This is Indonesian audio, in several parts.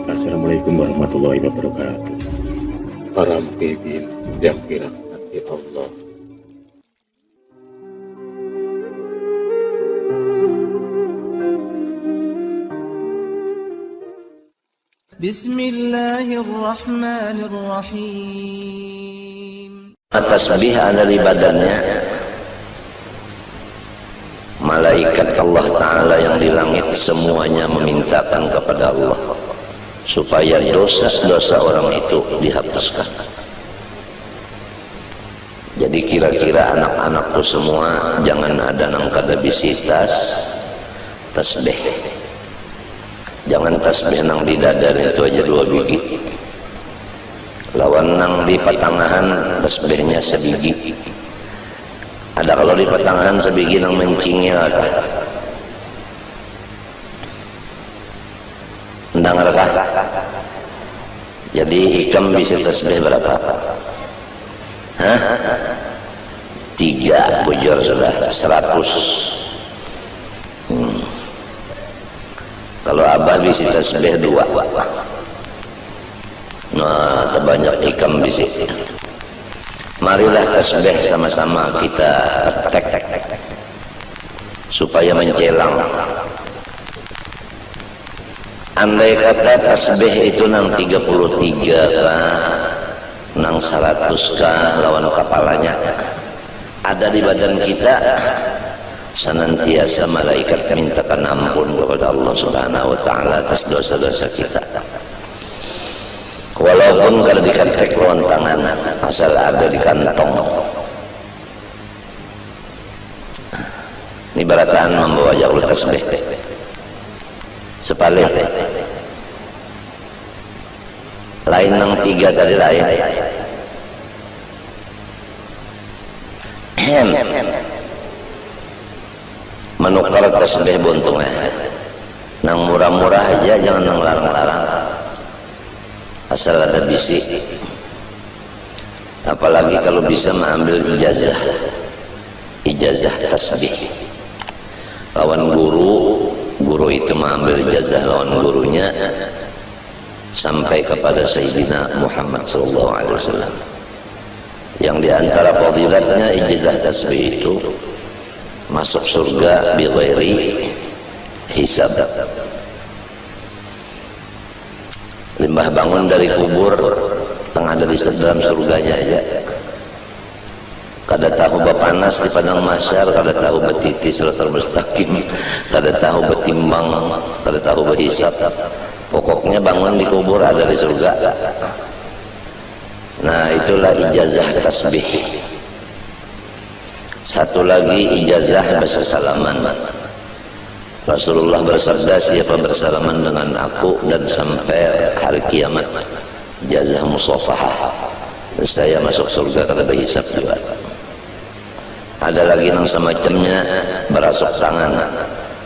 Assalamualaikum warahmatullahi wabarakatuh. Para muhibin yang dirahmati Allah. Bismillahirrahmanirrahim. Tasbih ada di badannya. Malaikat Allah Ta'ala yang di langit semuanya memintakan kepada Allah supaya dosa-dosa orang itu dihapuskan. Jadi kira-kira anak-anakku semua jangan ada nang kada bisi tasbih. Jangan tasbih nang di dada itu aja 2 biji. Lawan nang di patangahan tasbihnya sebiji. Ada kalau di patangahan sebiji nang mencingil kah? Ndang rekah. Jadi ikam bisa tasbih berapa? Hah? 3 bujur sudah 100. Kalau abah bisa tasbih 2. Nah, terbanyak ikam bisa. Marilah tasbih sama-sama kita tek supaya mencelang. Andai kata tasbih itu nang 33 kah, nang 100 kah lawan kepalanya ada di badan kita, senantiasa malaikat mintakan ampun kepada Allah Subhanahu wa Ta'ala atas dosa-dosa kita. Walaupun kada diketek lawan tangan, asal ada di kantong. Ini barataan membawa jauh tasbih. Sepalik lain nang 3 tadi lain. Menukar tasbih buntungnya nang murah-murah aja, jangan nang larang-larang, asal ada bisi. Apalagi kalau bisa mengambil ijazah tasbih lawan guru itu mengambil ijazah lawan gurunya sampai kepada Sayyidina Muhammad SAW, yang diantara fadilatnya ijazah tasbih itu masuk surga bighairi hisab. Limbah bangun dari kubur tengah ada di dalam surganya aja. Kada tahu bapanas di padang mahsyar, kada tahu betiti siratal mustaqim, kada tahu betimbang, kada tahu berhisab. Pokoknya bangun di kubur ada di surga. Nah, itulah ijazah tasbih. Satu lagi ijazah bersalaman. Rasulullah bersabda, siapa bersalaman dengan aku dan sampai hari kiamat, ijazah musafahah, saya masuk surga kada berhisab juga. Ada lagi yang semacamnya berasuk tangan.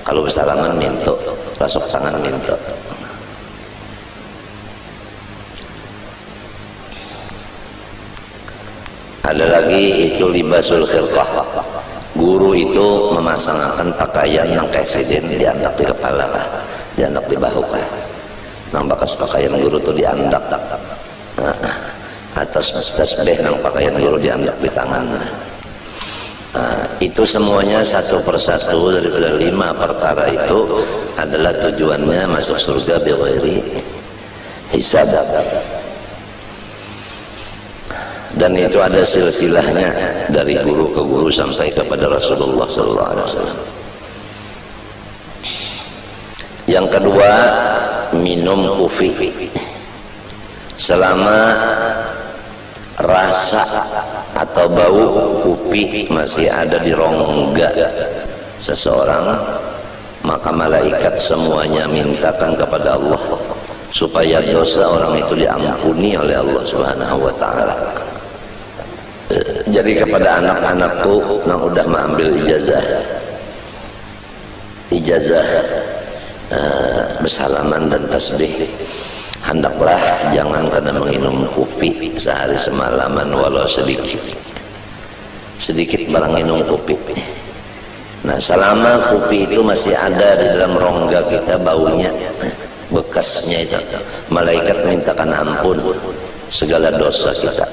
Kalau bersalaman minta, rasuk tangan minta. Ada lagi itu libasul khilqah. Guru itu memasangkan pakaian yang presiden diandak di kepala kah, diandak di bahu kah. Nang bakas pakaian guru itu diandak. Atas tasbih nang pakaian guru diandak di tangan. Itu semuanya satu persatu daripada 5 perkara itu adalah tujuannya masuk surga bighairi hisab. Dan itu ada silsilahnya dari guru ke guru sampai kepada Rasulullah SAW. Yang kedua, minum kufi selama rasa atau bau kupi masih ada di rongga seseorang, maka malaikat semuanya mintakan kepada Allah supaya dosa orang itu diampuni oleh Allah Subhanahu wa Ta'ala. Jadi kepada anak-anakku yang udah mengambil ijazah bersalaman dan tasbih, hendaklah jangan kada menginum kopi sehari semalaman walau sedikit barang minum kopi. Nah, selama kopi itu masih ada di dalam rongga kita, baunya, bekasnya itu, malaikat mintakan ampun segala dosa kita.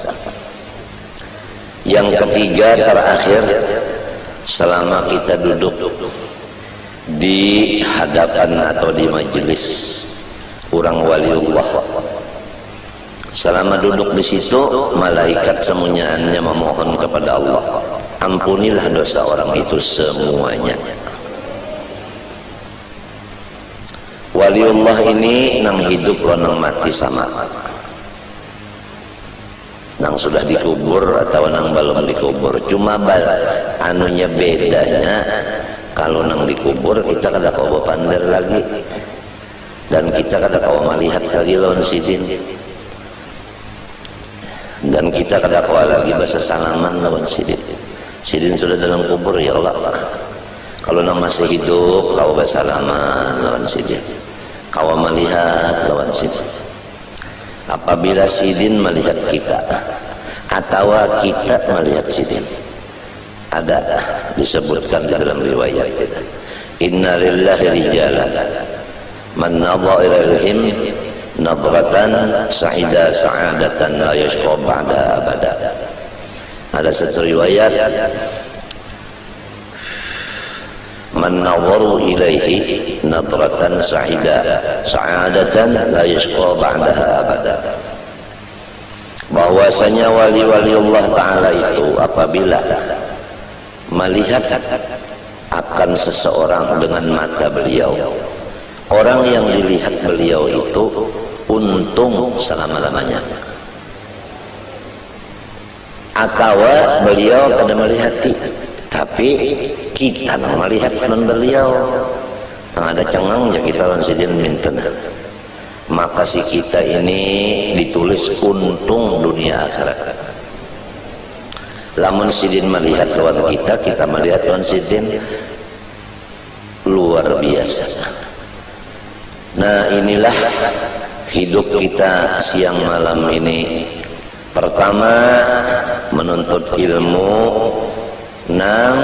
Yang ketiga terakhir, selama kita duduk di hadapan atau di majelis orang waliullah, selama duduk di situ, malaikat semuanya memohon kepada Allah, ampunilah dosa orang itu semuanya. Waliullah ini nang hidup lo nang mati sama, nang sudah dikubur atau nang belum dikubur. Cuma anunya bedanya, kalau nang dikubur kita kada kau pandar lagi, dan kita kada kau melihat lagi lawan sidin, dan kita kada kau lagi bahasa salaman lawan sidin. Sidin sudah dalam kubur, ya Allah. Kalau nang masih hidup kau bersalaman lawan sidin, kau melihat lawan sidin. Apabila sidin melihat kita atau kita melihat sidin, ada disebutkan dalam riwayat kita, inna lillahi rijalan man nadha ilaihim nadratan sa'ida sa'adatan la yashqa ba'da abada. Ada satu riwayat, man nadharu ilaihi nadratan sa'ida sa'adatan la yashqa ba'daha abada. Bahwasanya wali-wali Allah Ta'ala itu apabila melihat akan seseorang dengan mata beliau, orang yang dilihat beliau itu untung selama-lamanya. Atau beliau pada melihat tapi kita melihat non beliau, ada cengang ya kita lawan sidin minten, maka si kita ini ditulis untung dunia akhirat. Lamun sidin melihat lawan kita, kita melihat lawan sidin, luar biasa. Nah, inilah hidup kita siang malam ini. Pertama, menuntut ilmu nang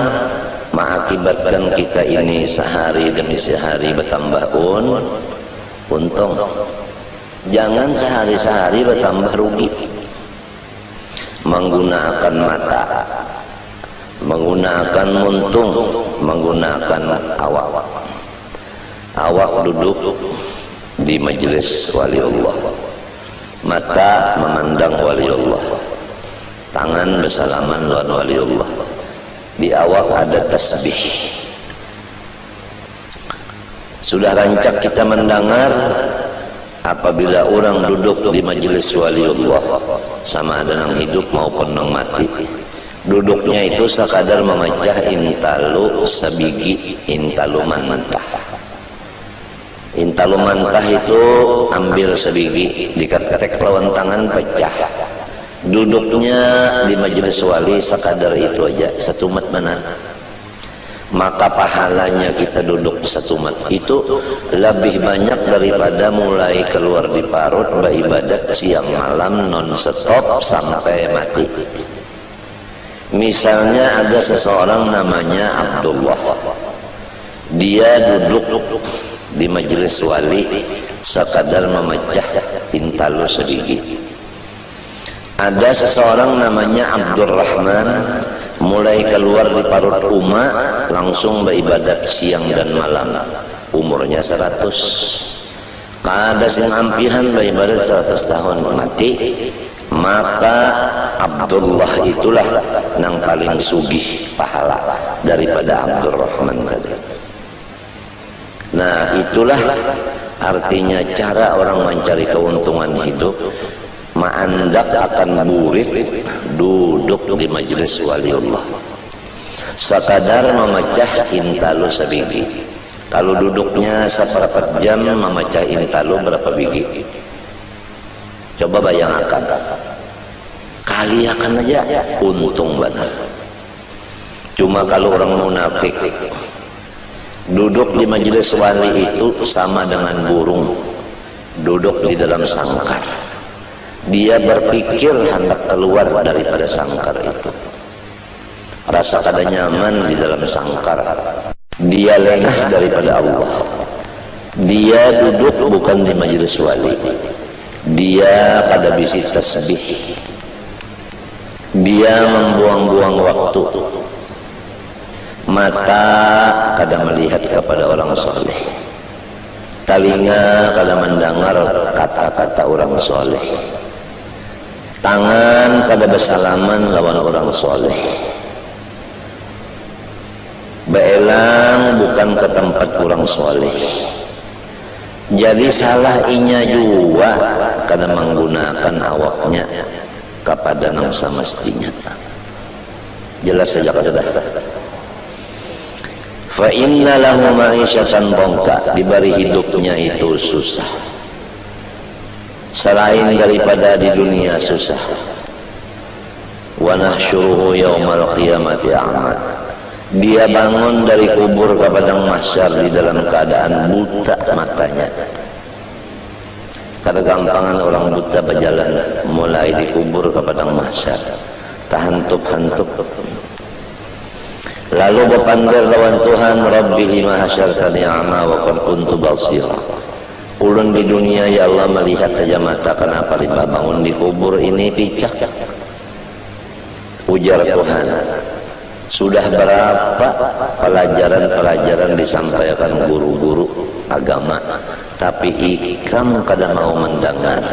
mengakibatkan kita ini sehari demi sehari bertambah untung. Jangan sehari-sehari bertambah rugi. Menggunakan mata, menggunakan muntung, menggunakan awak. Awak duduk di majelis waliullah, mata memandang waliullah, tangan bersalaman lawan waliullah, di awak ada tasbih. Sudah rancak kita mendengar apabila orang duduk di majelis waliullah, sama ada nang hidup maupun nang mati, duduknya itu sekadar memecah intalu sabigi, intalu mantah. Intalu mantah itu ambil sebiji, dikat-katek lawan tangan pecah. Duduknya di majelis wali sekadar itu aja, satu mat mana. Maka pahalanya kita duduk di satu mat itu lebih banyak daripada mulai keluar di parut beribadat siang malam non stop sampai mati. Misalnya ada seseorang namanya Abdullah, dia duduk di majelis wali sekadar memecah intalu sedikit. Ada seseorang namanya Abdurrahman, mulai keluar di parut Uma langsung beribadat siang dan malam, umurnya 100. Kada sing ampihan beribadat 100 tahun mati. Maka Abdullah itulah yang paling sugih pahala daripada Abdurrahman tadi. Nah, itulah artinya cara orang mencari keuntungan hidup. Ma'andak akan burit duduk di majelis waliullah, sekadar memecah intalu sebiji. Kalau duduknya seperempat jam memecah intalu berapa biji? Coba bayangkan, kali akan aja untung benar. Cuma kalau orang munafik duduk di majelis wali itu sama dengan burung duduk di dalam sangkar. Dia berpikir hendak keluar daripada sangkar itu. rasa kada nyaman di dalam sangkar, dia lengah daripada Allah, dia duduk bukan di majelis wali, dia kada bisi tasbih, dia membuang-buang waktu, mata kada melihat kepada orang soleh, telinga kada mendengar kata-kata orang soleh, tangan kada bersalaman lawan orang soleh, beelang bukan ke tempat orang soleh. Jadi salah inya juga kada menggunakan awaknya kepada nang semestinya. Jelas saja sudah. Fa inna lahu ma'isyatan dhanka, diberi hidupnya itu susah. Selain daripada di dunia susah. Wa nahsyuruhu yaumal qiyamati a'ma. Dia bangun dari kubur ke padang mahsyar di dalam keadaan buta matanya. Kada gampangan orang buta berjalan mulai di kubur ke padang mahsyar. Tahantup-hantup. Lalu berpanggil lawan Tuhan, Rabbi lima hasyartani a'ma wa qad kuntu basira. Ulun di dunia ya Allah melihat saja mata, kenapa lipa bangun di kubur ini picak? Ujar Tuhan, sudah berapa pelajaran-pelajaran disampaikan guru-guru agama, tapi ikam kada mau mendengar.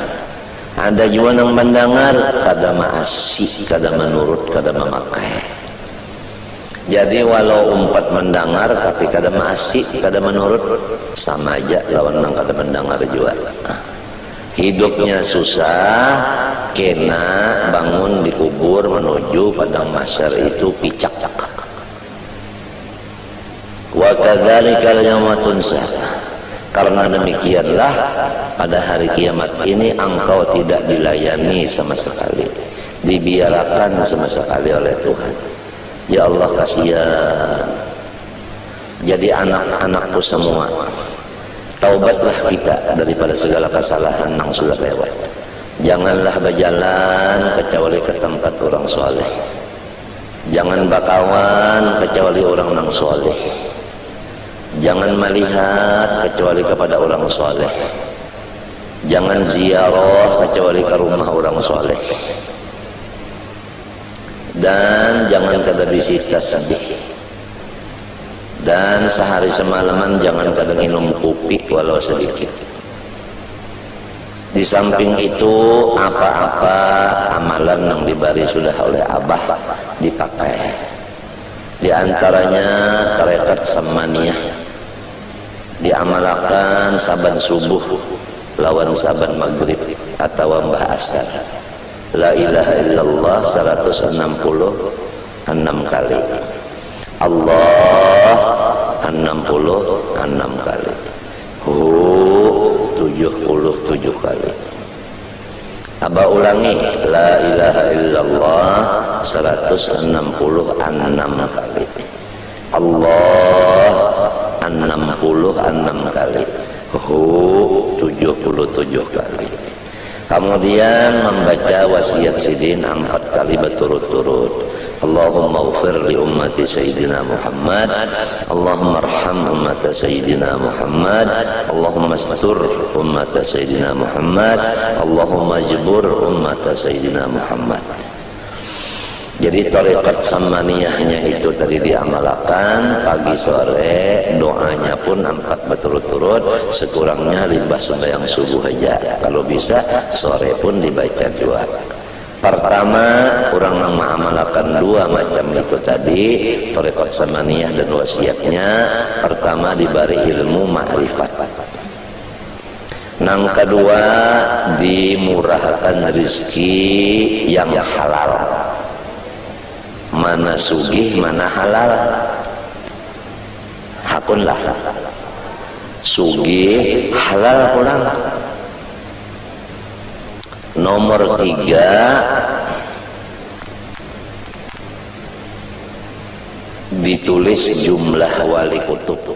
Ada juga yang mendengar kada maasih, kada menurut, kada memakai. Jadi walau umpat mendengar tapi kada maasih, kada menurut, sama aja lawan nang kada mendengar juga. Hidupnya susah, kena bangun di kubur menuju padang mahsyar itu picak. Wa kadzalika yauma tunsa. Karena demikianlah pada hari kiamat ini engkau tidak dilayani sama sekali, dibiarkan sama sekali oleh Tuhan. Ya Allah kasihan. Jadi anak-anakku semua, taubatlah kita daripada segala kesalahan yang sudah lewat. Janganlah berjalan kecuali ke tempat orang soleh. Jangan bakawan kecuali orang yang soleh. Jangan melihat kecuali kepada orang soleh. Jangan ziarah kecuali ke rumah orang soleh. Dan jangan kada bisi tasbih. Dan sehari semalaman jangan kada minum kopi walau sedikit. Di samping itu apa-apa amalan yang diberi sudah oleh Abah dipakai. Di antaranya tarekat samaniyah diamalkan saban subuh lawan saban maghrib atau mbah asar. La ilaha illallah 166 kali. Allah 66 kali. Hu 77 kali. Aba ulangi, la ilaha illallah 166 kali. Allah 66 kali. Hu 77 kali. Kemudian membaca wasiat sidin 4 kali berturut-turut. Allahumma ufir li ummati Sayyidina Muhammad, Allahumma arham ummata Sayyidina Muhammad, Allahumma astur ummata Sayyidina Muhammad, Allahumma jibur ummata Sayyidina Muhammad. Jadi tarekat samaniyahnya itu tadi diamalkan pagi sore, doanya pun 4 berturut-turut, sekurangnya 5 sembahyang subuh aja. Kalau bisa sore pun dibaca juga. Pertama, orang yang mengamalkan 2 macam itu tadi, tarekat samaniyah dan wasiatnya. Pertama diberi ilmu ma'rifat. Yang kedua dimurahkan rezeki yang halal. Mana sugih, mana halal, hakunlah. Sugih, halal pulang. Nomor 3, ditulis jumlah wali kutub.